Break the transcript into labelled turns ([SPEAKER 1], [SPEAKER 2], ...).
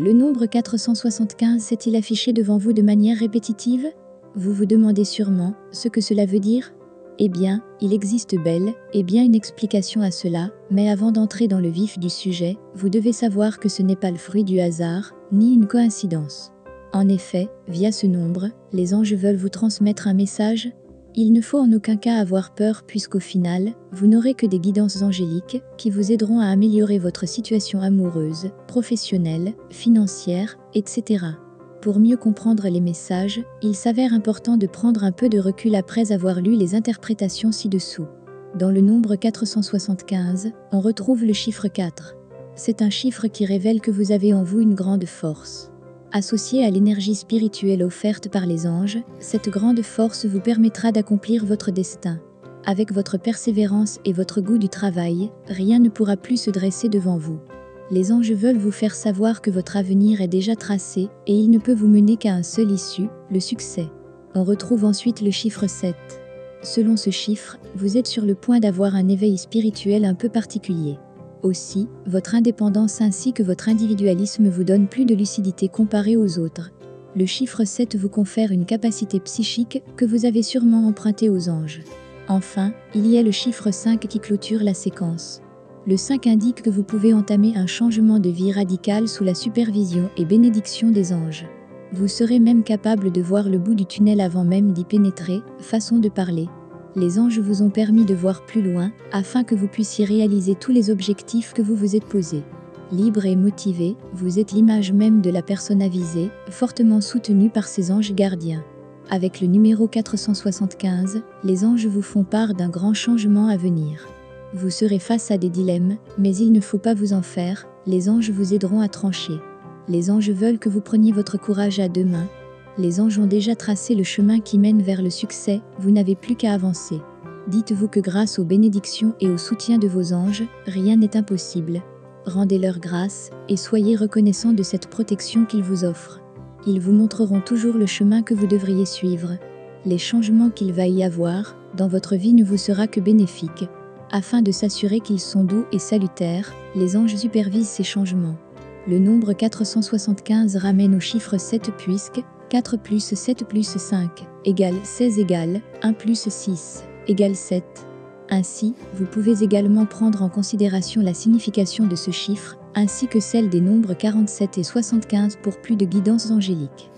[SPEAKER 1] Le nombre 475 s'est-il affiché devant vous de manière répétitive? Vous vous demandez sûrement ce que cela veut dire? Eh bien, il existe bel et bien une explication à cela, mais avant d'entrer dans le vif du sujet, vous devez savoir que ce n'est pas le fruit du hasard, ni une coïncidence. En effet, via ce nombre, les anges veulent vous transmettre un message. Il ne faut en aucun cas avoir peur puisqu'au final, vous n'aurez que des guidances angéliques qui vous aideront à améliorer votre situation amoureuse, professionnelle, financière, etc. Pour mieux comprendre les messages, il s'avère important de prendre un peu de recul après avoir lu les interprétations ci-dessous. Dans le nombre 475, on retrouve le chiffre 4. C'est un chiffre qui révèle que vous avez en vous une grande force. Associée à l'énergie spirituelle offerte par les anges, cette grande force vous permettra d'accomplir votre destin. Avec votre persévérance et votre goût du travail, rien ne pourra plus se dresser devant vous. Les anges veulent vous faire savoir que votre avenir est déjà tracé et il ne peut vous mener qu'à un seul issue, le succès. On retrouve ensuite le chiffre 7. Selon ce chiffre, vous êtes sur le point d'avoir un éveil spirituel un peu particulier. Aussi, votre indépendance ainsi que votre individualisme vous donnent plus de lucidité comparée aux autres. Le chiffre 7 vous confère une capacité psychique que vous avez sûrement empruntée aux anges. Enfin, il y a le chiffre 5 qui clôture la séquence. Le 5 indique que vous pouvez entamer un changement de vie radical sous la supervision et bénédiction des anges. Vous serez même capable de voir le bout du tunnel avant même d'y pénétrer, façon de parler. Les anges vous ont permis de voir plus loin, afin que vous puissiez réaliser tous les objectifs que vous vous êtes posés. Libre et motivé, vous êtes l'image même de la personne avisée, fortement soutenue par ses anges gardiens. Avec le numéro 475, les anges vous font part d'un grand changement à venir. Vous serez face à des dilemmes, mais il ne faut pas vous en faire, les anges vous aideront à trancher. Les anges veulent que vous preniez votre courage à deux mains. Les anges ont déjà tracé le chemin qui mène vers le succès, vous n'avez plus qu'à avancer. Dites-vous que grâce aux bénédictions et au soutien de vos anges, rien n'est impossible. Rendez-leur grâce et soyez reconnaissants de cette protection qu'ils vous offrent. Ils vous montreront toujours le chemin que vous devriez suivre. Les changements qu'il va y avoir dans votre vie ne vous sera que bénéfique. Afin de s'assurer qu'ils sont doux et salutaires, les anges supervisent ces changements. Le nombre 475 ramène au chiffre 7 puisque 4 plus 7 plus 5 égale 16 égale 1 plus 6 égale 7. Ainsi, vous pouvez également prendre en considération la signification de ce chiffre, ainsi que celle des nombres 47 et 75 pour plus de guidance angélique.